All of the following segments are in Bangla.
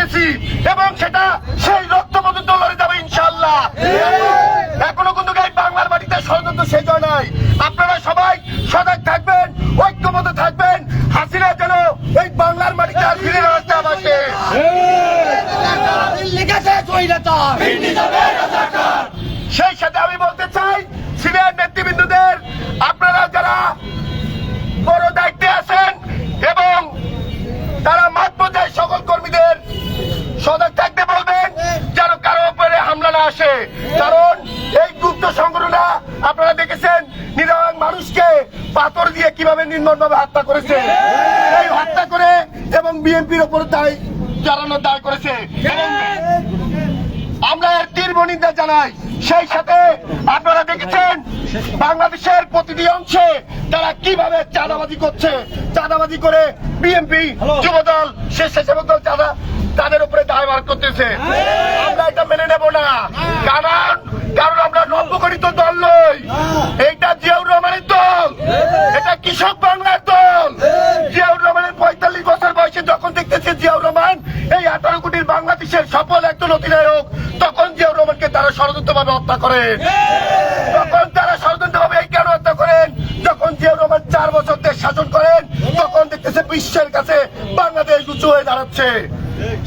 দিয়েছি এবং সেটা সেই রক্ত পর্যন্ত লড়ে যাবে ইনশাআল্লাহ। এখনো কিন্তু এই বাংলার মাটিতে ষড়যন্ত্র শেষ হয় নাই। আপনারা সবাই সজাগ থাকবেন, ঐক্যবদ্ধ থাকবেন, হাসিনা যেন এই বাংলার মাটিতে আর ফিরে আসতে আসে। সেই সাথে আমি বলতে চাই সিনিয়র নেতৃবৃন্দদের, আপনারা যারা বড় দায়িত্বে আছেন এবং তারা মাঠ পর্যায়ে সকল কর্মীদের সজাগ থাকতে বলবেন যেন কারো উপরে হামলা না আসে। কারণ এই গুপ্ত সংগঠনরা আপনারা দেখেছেন নিরীহ মানুষকে পাথর দিয়ে কিভাবে নির্মমভাবে হত্যা করেছে, এই হত্যা করে এবং বিএনপির ওপর দায় চালানোর দায় করেছে এবং আমরা এর তীব্র নিন্দা জানাই। সেই সাথে আপনারা দেখেছেন বাংলাদেশের প্রতিটি অংশে তারা কিভাবে চাঁদাবাজি করছে, চাঁদাবাজি করে বিএনপি, যুবদল, স্বেচ্ছাসেবক দল চাঁদা তাদের উপরে দায়ভার করতেছে। আমরা এটা মেনে নেব না, কারণ আমরা নব্যগঠিত দল নই, এইটা জিয়াউর রহমানের দল, এটা কৃষক বাংলার দল। জিয়াউর রহমানের 45 বছর বয়সে যখন দেখতেছে জিয়াউর রহমান এই 18 কোটির বাংলাদেশের সফল একজন অধিনায়ক, তখন জিয়াউর রহমানকে তারা ষড়যন্ত্রভাবে হত্যা করেন। তখন তারা ষড়যন্ত্রভাবে এই কেন হত্যা করেন? যখন জিয়াউর রহমান 4 বছর দেশ শাসন করেন, তখন দেখতেছে বিশ্বের কাছে বাংলাদেশ উঁচু হয়ে দাঁড়াচ্ছে।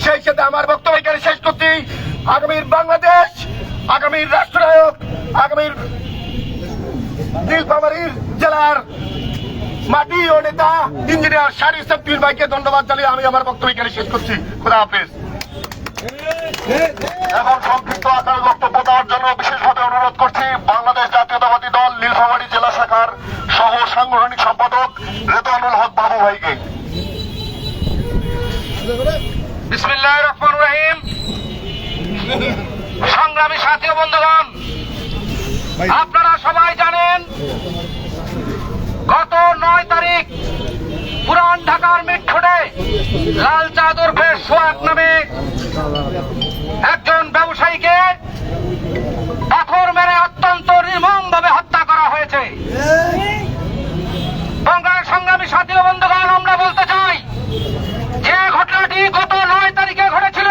সেই সাথে আমার বক্তব্য এখানে শেষ করছি। আগামীর বাংলাদেশ, আগামীর রাষ্ট্রনায়ক, আগামীর নীলফামারীর জেলার মাটি ও নেতা ইঞ্জিনিয়ার শাহরিয়ার ইসলাম ভাইকে ধন্যবাদ জানিয়ে আমি আমার বক্তব্য এখানে শেষ করছি। খোদা হাফেজ। এখন সংক্ষিপ্ত আকারে বক্তব্য দেওয়ার জন্য বিশেষভাবে অনুরোধ করছি বাংলাদেশ জাতীয়তাবাদী দল নীলফামারী জেলা শাখার সহ সাংগঠনিক সম্পাদক রেদওয়ানুল হক বাবু ভাইকে। বিসমিল্লাহির রহমানির রহিম। সংগ্রামী সাথী ও বন্ধুগণ, আপনারা সবাই জানেন গত 9 তারিখ পুরান ঢাকার মিটফোর্ডে লাল চাদর বেশ সোহাগ নামে একজন ব্যবসায়ীকে পাথর মেরে অত্যন্ত নির্মমভাবে হত্যা করা হয়েছে। বাংলার সংগ্রামী সাথী ও বন্ধুগণ, আমরা বলতে চাই যে ঘটনাটি গত 9 তারিখে ঘটেছিল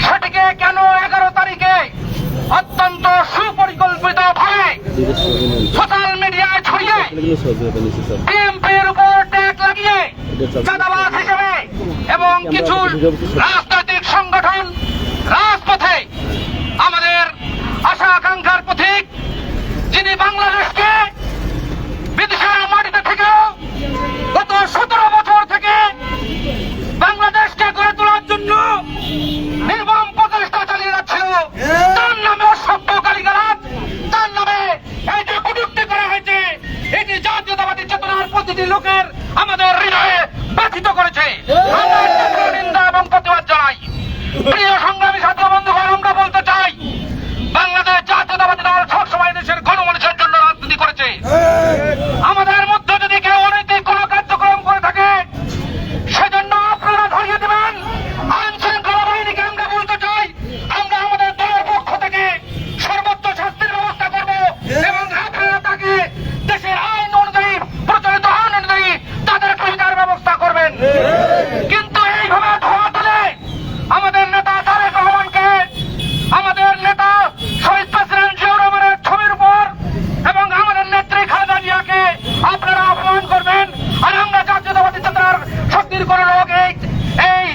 সেটিকে কেন 11 তারিখে অত্যন্ত সুপরিকল্পিতভাবে সোশ্যাল মিডিয়ায় ছড়িয়ে বিএনপির উপর ট্যাগ লাগিয়ে চাঁদাবাজ হিসেবে এবং কিছু রাজনৈতিক সংগঠন রাজপথে আমাদের আশা আকাঙ্ক্ষার পথিক, যিনি বাংলাদেশকে বিদেশের মাটিতে থেকেও গত 17 বছর থেকে বাংলাদেশকে গড়ে তোলার জন্য নির্মম প্রচেষ্টা চালিয়ে যাচ্ছিল, তার নামে অসভ্য গালিগালাজ, তার নামে এই যে কটূক্তি করা হয়েছে, এটি জাতীয়তাবাদী চেতনার প্রতিটি লোকের আমাদের হৃদয়ে ব্যথিত করেছে। আমরা তীব্র নিন্দা এবং প্রতিবাদ জানাই। প্রিয় সংগ্রামী ছাত্র বন্ধুগণ, আমরা বলতে চাই বাংলাদেশ জাতীয়তাবাদী দল সবসময় দেশের গণমানুষের জন্য রাজনীতি করেছে। আমাদের মধ্যে যদি কেউ অনৈতিক কোন কার্যক্রম করে থাকে সেজন্য আপনারা ধরিয়ে দেবেন। আইন শৃঙ্খলা বাহিনীকে আমরা বলতে চাই আমরা আমাদের দলের পক্ষ থেকে সর্বোচ্চ শাস্তির ব্যবস্থা করব এবং আপনারা তাকে দেশের আইন অনুযায়ী, প্রচলিত আইন অনুযায়ী তাদের বিচার ব্যবস্থা করবেন। কিন্তু এইভাবে ধোয়া তুলে আমাদের নেতা তারেক রহমানকে, আমাদের নেতা শহীদ প্রেসিডেন্ট জিয়াউর রহমানের ছবির উপর এবং আমাদের নেত্রী খালেদা জিয়াকে আপনারা অপমান করবেন। আর আমরা জাতীয়তাবাদী চেতনার শক্তির কোন লোক এই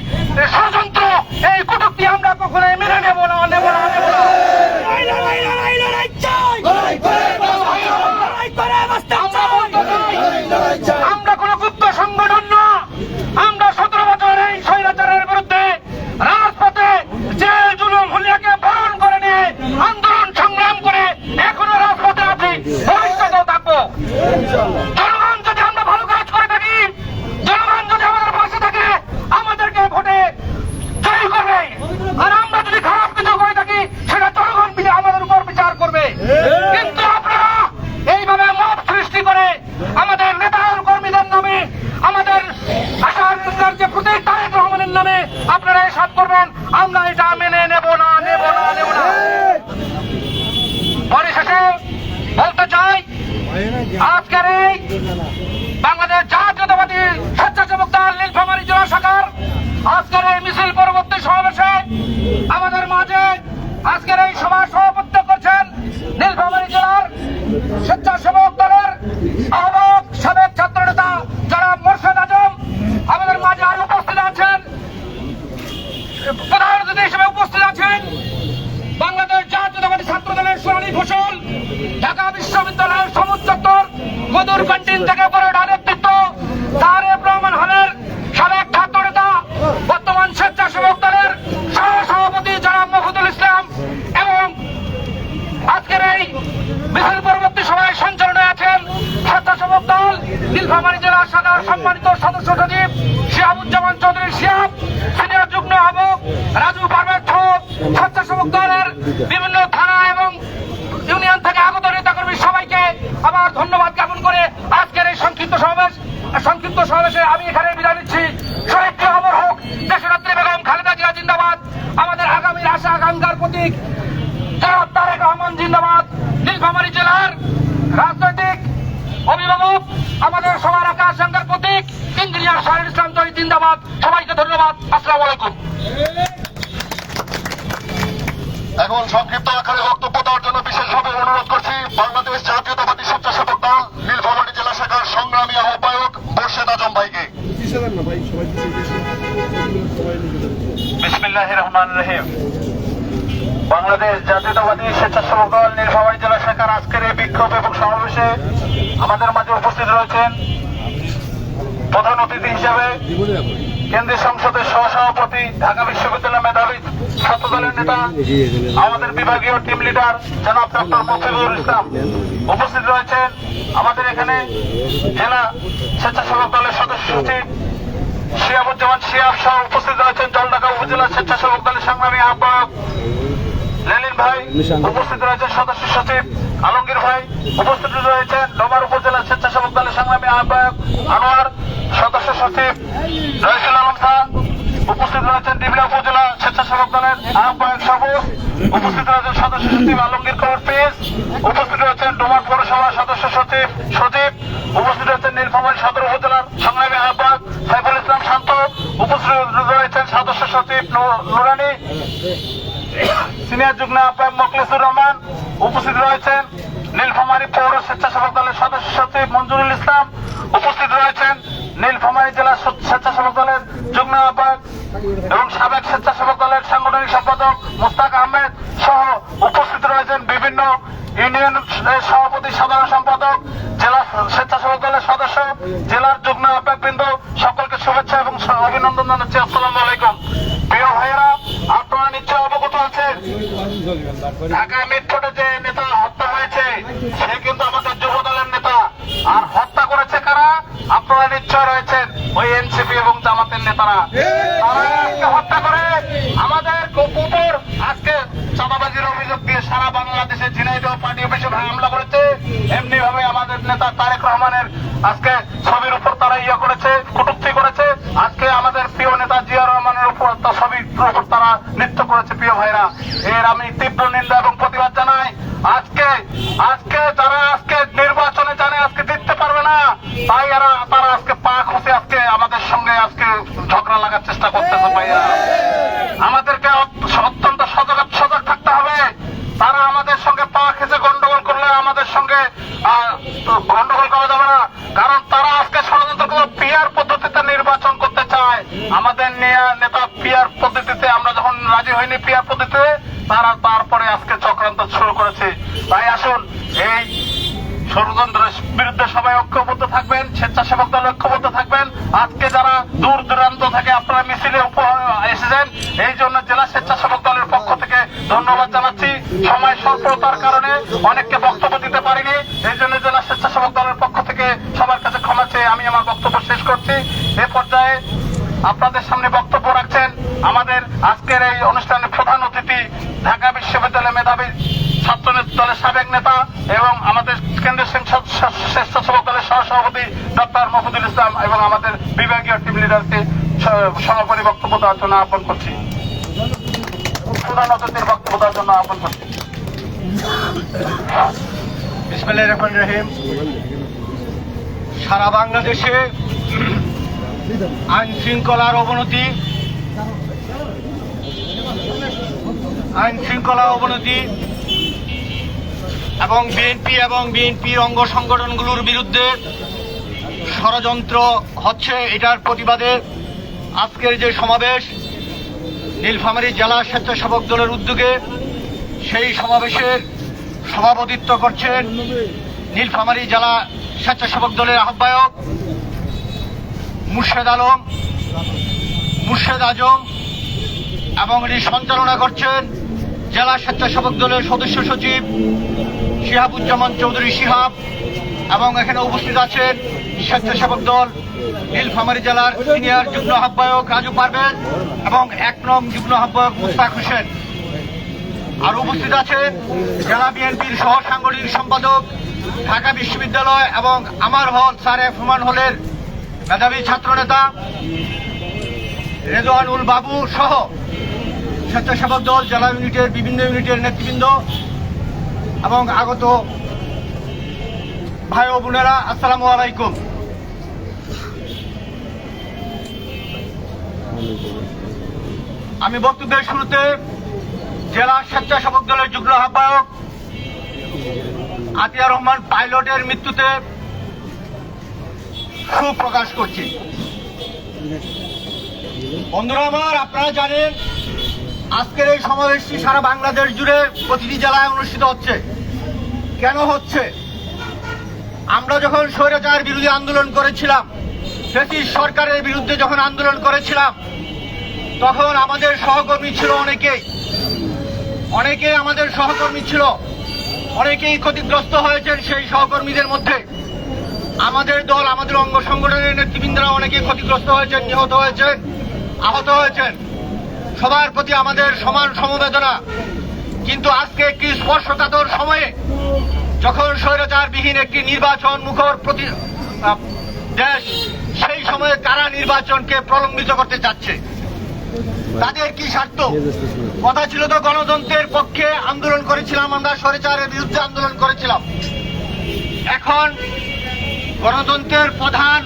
ষড়যন্ত্র, এই কটূক্তি আমরা কখনোই মেনে নেব না, নেব না, নেব না। আমরা কোন গুপ্ত সংগঠন না, আমরা 17 বছর এই স্বৈরাচারের বিরুদ্ধে রাজপথে জেল জুলুম হুলিয়াকে বরণ করে নিয়ে আন্দোলন সংগ্রাম করে এখনো রাজপথে আছি, ভবিষ্যতেও থাকবো। জনগণ যদি আমরা ভালো কাজ করে থাকি, জনগণ যদি আমাদের পাশে থাকে, আমাদেরকে ভোটে জয়ী করবে। আর আমরা যদি খারাপ কিছু করে থাকি সেটা জনগণ মিলে আমাদের উপর বিচার করবে। কিন্তু আপনারা এইভাবে মত সৃষ্টি করে আমাদের নেতা কর্মীদের নামে, আমাদের আশার যে প্রতীক তারেক রহমানের নামে আপনারা এসব করবেন, আমরা এটা মেনে নেব না, নেব না, নেব না। পরিশেষে বলতে চাই আজকের এই বাংলাদেশ জাতীয়তাবাদী স্বেচ্ছাসেবক দল নীলফামারী জেলা শাখার আজকের এই মিছিল পরবর্তী আমাদের মাঝে আজকের এই সভা সভাপতিত্ব করছেন নীলফামারী জেলার স্বেচ্ছাসেবক দলের আহ্বায়ক সাবেক ছাত্র নেতা যারা মোর্শেদ আজম। আমাদের মাঝে আরো উপস্থিত আছেন, প্রধান অতিথি হিসেবে উপস্থিত আছেন বাংলাদেশ জাতীয়তাবাদী ছাত্র দলের সোনালী ফসল, ঢাকা বিশ্ববিদ্যালয়ের সমুদ্র চত্বর মধুর ক্যান্টিন থেকে পরে নেতৃত্ব তারেক রহমান হলের সাবেক ছাত্র নেতা, বর্তমান স্বেচ্ছাসেবক দলের সহ সভাপতি জনাব মফিদুল ইসলাম এবং আজকের এই মিছিল পরবর্তী সভায় সঞ্চালনে আছেন স্বেচ্ছাসেবক দল নীলফামারী জেলা শাখার সম্মানিত সদস্য সচিব শিহাবুজ্জামান চৌধুরী শিহাব, সিনিয়র যুগ্ম আহ্বায়ক রাজু পারভেজ ছোট, স্বেচ্ছাসেবক দলের বিভিন্ন থানা এবং ইউনিয়ন থেকে আগত নেতাকর্মী সবাইকে আবার ধন্যবাদ জ্ঞাপন করে আজকের এই সংক্ষিপ্ত সমাবেশে আমি এখানে বিদায় নিচ্ছি। শহীদ অমর হোক দেশনেত্রী বেগম খালেদা জিয়া জিন্দাবাদ, আমাদের আগামীর আশা আকাঙ্ক্ষার প্রতীক জনাব তারেক রহমান জিন্দাবাদ, নীলফামারী জেলার রাজনৈতিক অভিভাবক আমাদের সবার আকাঙ্ক্ষার প্রতীক ইঞ্জিনিয়ার শাহরুল ইসলাম জয় জিন্দাবাদ। সবাইকে ধন্যবাদ। আসসালামু আলাইকুম। এখন সংক্ষিপ্ত আকারে বক্তব্য দেওয়ার জন্য বিশেষভাবে অনুরোধ করছি বাংলাদেশ জাতীয়তাবাদী স্বেচ্ছাসেবক দল নীলফামারী জেলা শাখার সংগ্রামী আহ্বায়ক মোর্শেদ আজম ভাইকে। বিসমিল্লাহির রহমানির রহিম। বাংলাদেশ জাতীয়তাবাদী স্বেচ্ছাসেবক দল নীলফামারী জেলা শাখার আজকের এই বিক্ষোভ এবং সমাবেশে আমাদের মাঝে উপস্থিত রয়েছেন প্রধান অতিথি হিসেবে কেন্দ্রীয় সংসদের সহসভাপতি, ঢাকা বিশ্ববিদ্যালয় মেধাবী ছাত্র দলের নেতা, আমাদের বিভাগীয় টিম লিডার জনাব ডক্টর মফিদুল ইসলাম উপস্থিত রয়েছেন। আমাদের এখানে জেলা স্বেচ্ছাসেবক দলের সদস্য সচিব শিহাবুজ্জামান শিহাব সহ উপস্থিত রয়েছেন জলঢাকা উপজেলা স্বেচ্ছাসেবক দলের সংগ্রামী আহ্বায়ক লেলিন ভাই, উপস্থিত রয়েছেন সদস্য সচিব আলমগীর ভাই, উপস্থিত রয়েছেন ডোমার উপজেলা স্বেচ্ছাসেবক দলের সংগ্রামী আহ্বায়ক আনোয়ার, সদস্য সচিব রহিসুল আলম খান, উপস্থিত রয়েছেন ডিবলা উপজেলা স্বেচ্ছাসেবক দলের আহ্বায়ক সবুজ, উপস্থিত রয়েছেন সদস্য সচিব আলমগীর কবির পিস, উপস্থিত রয়েছেন ডোমার পৌরসভার সদস্য সচিব সচিব, উপস্থিত রয়েছেন নীলফামারী সদর উপজেলার সংগ্রামী আহ্বায়ক সাইফুল ইসলাম শান্ত, উপস্থিত রয়েছেন সদস্য সচিব নুরানি, সিনিয়র যুগ্ম আহ্বায়ক মোখলেসুর রহমান, উপস্থিত রয়েছেন নীলফামারী পৌর স্বেচ্ছাসেবক দলের সদস্য সচিব মঞ্জুরুল ইসলাম, উপস্থিত রয়েছেন নীলফামারী জেলা স্বেচ্ছাসেবক দলের যুগ্ম আহ্বায়ক এবং সাবেক স্বেচ্ছাসেবক দলের সাংগঠনিক সম্পাদক মুস্তাক আহমেদ সহ উপস্থিত রয়েছেন বিভিন্ন ইউনিয়ন সভাপতি, সাধারণ সম্পাদক, জেলা স্বেচ্ছাসেবক দলের সদস্য, জেলার যুগ্ম আহ্বায়ক বৃন্দ, সকলকে শুভেচ্ছা এবং অভিনন্দন জানাচ্ছি। আসসালামু আলাইকুম। প্রিয় ভাইয়েরা, আপনারা নিশ্চয় অবগত আছেন ঢাকা মিটফোর্টে যে নেতা হত্যা হয়েছে সে কিন্তু আমাদের যুব দলের নেতা, আর হত্যা করেছে কারা আপনারা নিশ্চয় রয়েছেন ওই এনসিপি এবং জামাতের নেতারা। তারা আজকে হত্যা করে আমাদের উপর আজকে চাঁদাবাজির অভিযোগ দিয়ে সারা বাংলাদেশে ঝিনাইদহ পার্টি অফিসে হামলা করেছে। এমনি ভাবে আমাদের নেতা তারেক রহমানের আজকে ছবির উপর তারা করেছে, কটূক্তি করেছে। আজকে আমাদের প্রিয় নেতা জিয়া রহমানের উপর ছবির উপর তারা নৃত্য করেছে। প্রিয় ভাইরা, এর আমি তীব্র নিন্দা এবং প্রতিবাদ জানাই। আজকে যারা আজকে নির্বাচনে জানে আজকে জিততে পারবে না, তাই তারা আজকে পা খসে আজকে আমাদের সঙ্গে আজকে ঝগড়া লাগার চেষ্টা করতেছে। ভাইয়া, আমাদেরকে অত্যন্ত সজাগ থাকতে হবে। তারা আমাদের সঙ্গে পা খেতে গন্ডগোল করলে আমাদের সঙ্গে গন্ডগোল করা যাবে না, কারণ তারা আজকে ষড়যন্ত্র করে পিআর পদ্ধতিতে নির্বাচন করতে চায়। আমাদের নেতা পিআর পদ্ধতিতে, আমরা যখন রাজি হইনি পিআর পদ্ধতিতে, তারা তারপরে আজকে চক্রান্ত শুরু করেছে। তাই আসুন, এই ষড়যন্ত্রের বিরুদ্ধে সবাই ঐক্যবদ্ধ থাকবেন, স্বেচ্ছাসেবক দল ঐক্যবদ্ধ থাকবেন। আজকে যারা দূর দূরান্ত থেকে আপনারা মিছিলে এসেছেন, এই জন্য জেলা স্বেচ্ছাসেবক দলের পক্ষ থেকে ধন্যবাদ জানাচ্ছি। সময় স্বল্পতার কারণে অনেককে বক্তব্য দিতে পারিনি, এই জন্য জেলা স্বেচ্ছাসেবক দলের পক্ষ থেকে সবার কাছে ক্ষমা চেয়ে আমি আমার বক্তব্য শেষ করছি। এ পর্যায়ে আপনাদের সামনে বক্তব্য রাখছেন আমাদের আজকের এই অনুষ্ঠানের প্রধান অতিথি, ঢাকা বিশ্ববিদ্যালয় মেধাবী ছাত্র দলের সাবেক নেতা এবং আমাদের কেন্দ্রীয় স্বেচ্ছাসেবক দলের সহসভাপতি ডক্টর মফিদুল ইসলাম এবং আমাদের বিভাগীয় টিম লিডারকে সমাপনী বক্তব্য দেওয়ার জন্য আহ্বান করছি। প্রধান অতিথির বক্তব্য দেওয়ার জন্য আহ্বান করছি। বিসমিল্লাহির রহমানির রহিম। সারা বাংলাদেশে আইন শৃঙ্খলার অবনতি আইন শৃঙ্খলা অবনতি এবং বিএনপি এবং বিএনপির অঙ্গ সংগঠনগুলোর বিরুদ্ধে ষড়যন্ত্র হচ্ছে, এটার প্রতিবাদে আজকের যে সমাবেশ নীলফামারী জেলা স্বেচ্ছাসেবক দলের উদ্যোগে, সেই সমাবেশের সভাপতিত্ব করছেন নীলফামারী জেলা স্বেচ্ছাসেবক দলের আহ্বায়ক মুর্শেদ আজম এবং এটি সঞ্চালনা করছেন জেলা স্বেচ্ছাসেবক দলের সদস্য সচিব শিহাবুজ্জামান চৌধুরী শিহাব, এবং এখানে উপস্থিত আছেন স্বেচ্ছাসেবক দল নীলফামারী জেলার সিনিয়র যুগ্ম আহ্বায়ক রাজু পারভেজ এবং 1 নং যুগ্ম আহ্বায়ক মুস্তাক হোসেন। আর উপস্থিত আছেন জেলা বিএনপির সহ সাংগঠনিক সম্পাদক ঢাকা বিশ্ববিদ্যালয় এবং আমার হল স্যার এফ রহমান হলের মেধাবী ছাত্রনেতা রেদওয়ানুল বাবু সহ স্বেচ্ছাসেবক দল জেলা ইউনিটের বিভিন্ন ইউনিটের নেতৃবৃন্দ এবং আগত ভাই ও বোনেরা, আসসালামু আলাইকুম। আমি বক্তব্যের শুরুতে জেলা স্বেচ্ছাসেবক দলের যুগ্ম আহ্বায়ক আতিয়া রহমান পাইলটের মৃত্যুতে শোক প্রকাশ করছি। বন্ধুরা আমার, আপনারা জানেন আজকের এই সমাবেশটি সারা বাংলাদেশ জুড়ে প্রতিটি জেলায় অনুষ্ঠিত হচ্ছে। কেন হচ্ছে? আমরা যখন স্বৈরাচার বিরোধী আন্দোলন করেছিলাম, ফ্যাসিস্ট সরকারের বিরুদ্ধে যখন আন্দোলন করেছিলাম, তখন আমাদের সহকর্মী ছিল অনেকেই আমাদের সহকর্মী ছিল, অনেকেই ক্ষতিগ্রস্ত হয়েছেন। সেই সহকর্মীদের মধ্যে আমাদের দল, আমাদের অঙ্গ সংগঠনের নেতৃবৃন্দরা অনেকেই ক্ষতিগ্রস্ত হয়েছেন, নিহত হয়েছেন, আহত হয়েছেন। সবার প্রতি আমাদের সমান সমবেদনা। কিন্তু আজকে একটি স্পর্শকাতর সময়ে, যখন স্বৈরাচারবিহীন একটি নির্বাচন মুখর দেশ, সেই সময়ে কারা নির্বাচনকে প্রলম্বিত করতে চাচ্ছে? তাদের কি স্বার্থ? কথা ছিল তো গণতন্ত্রের পক্ষে আন্দোলন করেছিলাম, আমরা স্বৈরাচারের বিরুদ্ধে আন্দোলন করেছিলাম। এখন গণতন্ত্রের প্রধান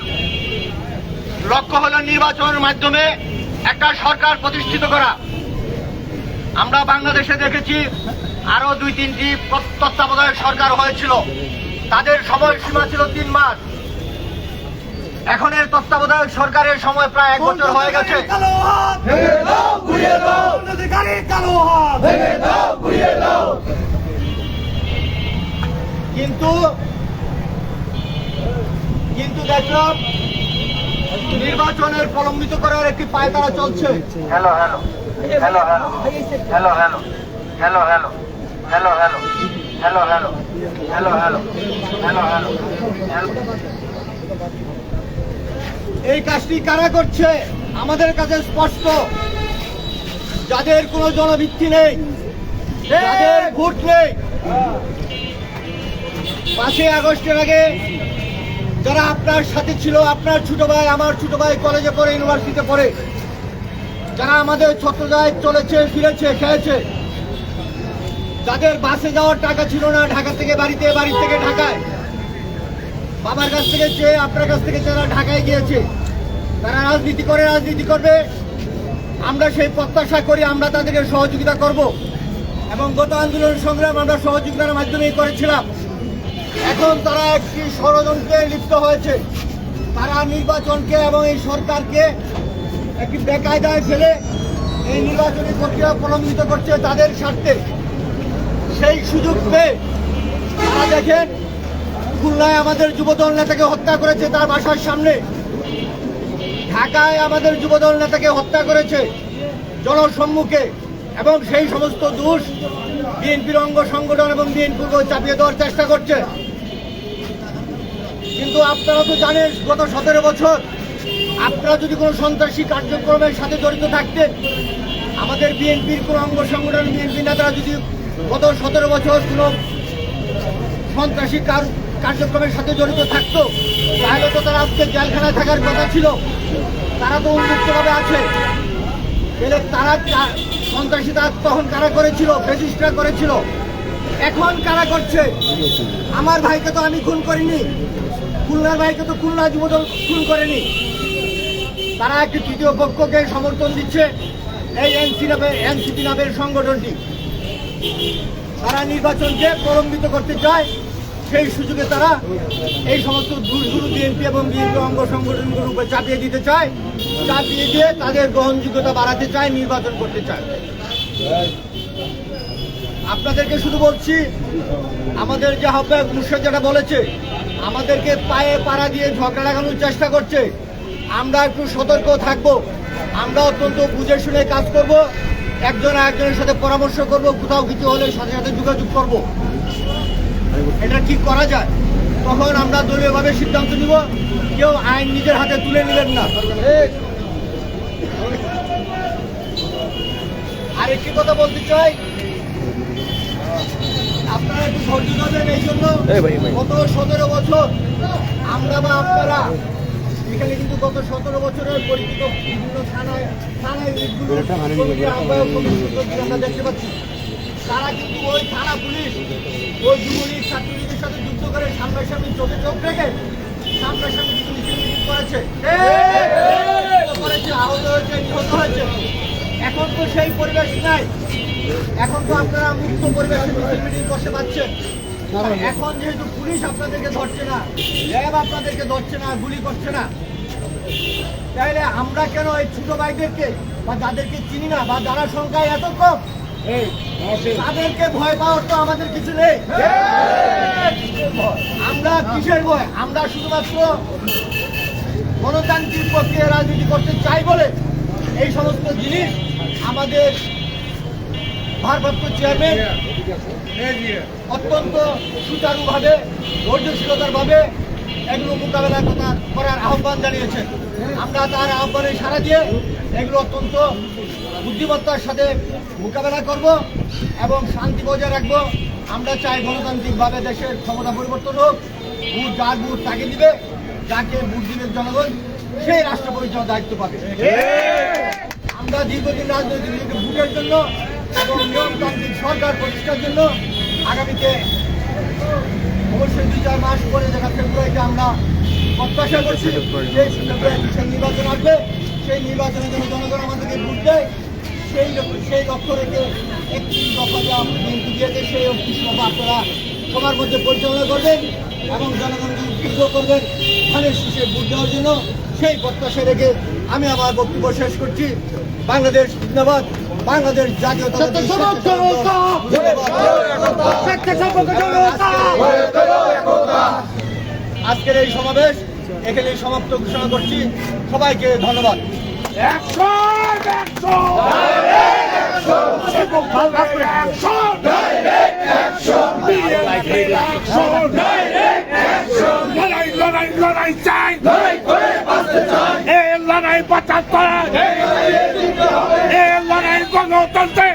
লক্ষ্য হল নির্বাচনের মাধ্যমে একটা সরকার প্রতিষ্ঠিত করা। আমরা বাংলাদেশে দেখেছি আরো 2-3টি তত্ত্বাবধায়ক সরকার হয়েছিল, তাদের সময়সীমা ছিল 3 মাস। এখন এর তত্ত্বাবধায়ক সরকারের সময় প্রায় 1 বছর হয়ে গেছে। কিন্তু দেখলাম নির্বাচনের প্রলম্বিত করার একটি পায়তারা চলছে। এই কাজটি কারা করছে? আমাদের কাছে স্পষ্ট। যাদের কোনো জনভিত্তি নেই, যাদের ভোট নেই। 5ই আগস্টের আগে যারা আপনার সাথে ছিল, আপনার ছোট ভাই, আমার ছোট ভাই কলেজে পড়ে, ইউনিভার্সিটিতে পড়ে, যারা আমাদের ছত্রজায় চলেছে, ফিরেছে, খেয়েছে, যাদের বাসে যাওয়ার টাকা ছিল না, ঢাকা থেকে বাড়িতে, বাড়ি থেকে ঢাকায়, বাবার কাছ থেকে চেয়ে আপনার কাছ থেকে যারা ঢাকায় গিয়েছে, তারা রাজনীতি করবে। আমরা সেই প্রত্যাশা করি, আমরা তাদেরকে সহযোগিতা করব এবং গত আন্দোলন সংগ্রাম আমরা সহযোগিতার মাধ্যমেই করেছিলাম। এখন তারা একটি ষড়যন্ত্রে লিপ্ত হয়েছে। তারা নির্বাচনকে এবং এই সরকারকে একটি বেকায়দায় ফেলে এই নির্বাচনী প্রক্রিয়া প্রলম্বিত করছে তাদের স্বার্থে। সেই সুযোগ পেয়ে তারা দেখেন খুলনায় আমাদের যুবদল নেতাকে হত্যা করেছে তার বাসার সামনে, ঢাকায় আমাদের যুবদল নেতাকে হত্যা করেছে জনসম্মুখে, এবং সেই সমস্ত দোষ বিএনপির অঙ্গ সংগঠন এবং বিএনপিকে চাপিয়ে দেওয়ার চেষ্টা করছে। কিন্তু আপনারা তো জানেন গত 17 বছর আপনারা যদি কোনো সন্ত্রাসী কার্যক্রমের সাথে জড়িত থাকতেন, আমাদের বিএনপির কোনো অঙ্গ সংগঠন, বিএনপি নেতারা যদি গত 17 বছর কোনো সন্ত্রাসী কার্যক্রমের সাথে জড়িত থাকতো, তাহলে তো তারা আজকে জেলখানায় থাকার কথা ছিল। তারা তো উন্মুক্তভাবে আছে। তারা সন্ত্রাসীরা তখন কারা করেছিল? ফ্যাসিস্টরা করেছিল। এখন কারা করছে? আমার ভাইকে তো আমি খুন করিনি, খুলনার ভাইকে তো খুলনা যুবদল খুন করেনি। তারা একটি তৃতীয় পক্ষকে সমর্থন দিচ্ছে, এই এনসিপি নামের সংগঠনটি। তারা নির্বাচনকে প্রলম্বিত করতে চায়। সেই সুযোগে তারা এই সমস্ত দুর্গুরু বিএনপি এবং বিএনপি অঙ্গ সংগঠনগুলোর উপরে চাপিয়ে দিতে চায়, চাপিয়ে দিয়ে তাদের গ্রহণযোগ্যতা বাড়াতে চায়, নির্বাচন করতে চায়। আপনাদেরকে শুধু বলছি, আমাদের যে আহ্বায়ক মুর্শেদ যেটা বলেছে, আমাদেরকে পায়ে পাড়া দিয়ে ঝগড়া লাগানোর চেষ্টা করছে। আমরা একটু সতর্ক থাকব, আমরা অত্যন্ত বুঝে শুনে কাজ করব, একজন আরেকজনের সাথে পরামর্শ করব, কোথাও কিছু হলে সাথে সাথে যোগাযোগ করব। এটা কি করা যায় তখন আমরা দলীয়ভাবে সিদ্ধান্ত নিব। কেউ আইন নিজের হাতে তুলে নেবেন না। আরেকটি কথা বলতে চাই, আপনারা একটু ধৈর্য ধরবেন। এই জন্য গত 17 বছর আমরা বা আপনারা এখানে কিন্তু গত 17 বছরের পরিচিত বিভিন্ন থানায় আমরা দেখতে পাচ্ছি, তারা কিন্তু ওই থানা পুলিশ, ওই যুবলীগ ছাত্রলীগের সাথে যুদ্ধ করে সামনাসামনি চোখে চোখ রেখে সামনাসামনি কিছু মিছিল করেছে, আহত হয়েছে, নিহত হয়েছে। এখন তো সেই পরিবেশ নাই। এখন তো আপনারা মুক্ত পরিবেশে মিছিল মিটিং করতে পারছেন। এখন যেহেতু পুলিশ আপনাদেরকে ধরছে না, র্যাব আপনাদেরকে ধরছে না, গুলি করছে না, তাইলে আমরা কেন এই ছোট ভাইদেরকে বা যাদেরকে চিনি না বা যারা সংখ্যায় এত কম, তাদেরকে ভয় পাওয়ার তো আমাদের কিছু নেই। আমরা কিসের ভয়? আমরা শুধুমাত্র গণতান্ত্রিক প্রক্রিয়া রাজনীতি করতে চাই বলে এই সমস্ত জিনিস আমাদের ভারপ্রাপ্ত চেয়ারম্যান অত্যন্ত সুচারুভাবে, ধৈর্যশীলতার ভাবে এগুলো মোকাবেলা করার আহ্বান জানিয়েছেন। আমরা তার আহ্বানে সাড়া দিয়ে এগুলো অত্যন্ত বুদ্ধিমত্তার সাথে মোকাবেলা করব এবং শান্তি বজায় রাখবো। আমরা চাই গণতান্ত্রিকভাবে দেশের ক্ষমতা পরিবর্তন হোক, ভোট যার ভোট তাকে দিবে, যাকে ভোট দিবে জনগণ সেই রাষ্ট্র পরিচালনার দায়িত্ব পাবে। আমরা দীর্ঘদিন রাজনৈতিক ভোটের জন্য এবং নিয়মতান্ত্রিক সরকার প্রতিষ্ঠার জন্য আগামীতে অবশ্যই 2-4 মাস পরে যেটা ফেব্রুয়ারিতে আমরা প্রত্যাশা করছি, সেই নির্বাচন আসবে, সেই নির্বাচনের জন্য জনগণ আমাদেরকে ভোট দেয়। সেই লক্ষ্য রেখে 31 দফা যে বিএনপি দিয়েছে, সেই 31 দফা আপনারা সবার মধ্যে পরিচালনা করবেন এবং জনগণকে উদ্বুদ্ধ করবেন ধানের শীষে ভোট দেওয়ার জন্য। সেই প্রত্যাশা রেখে আমি আমার বক্তব্য শেষ করছি। বাংলাদেশ জিন্দাবাদ, বাংলাদেশ জাতীয়তাবাদী আজকের এই সমাবেশ এখানে সমাপ্ত ঘোষণা করছি। সবাইকে ধন্যবাদ। লড়াই চাই, লড়াই বাঁচাতে, লড়াই গণতন্ত্রে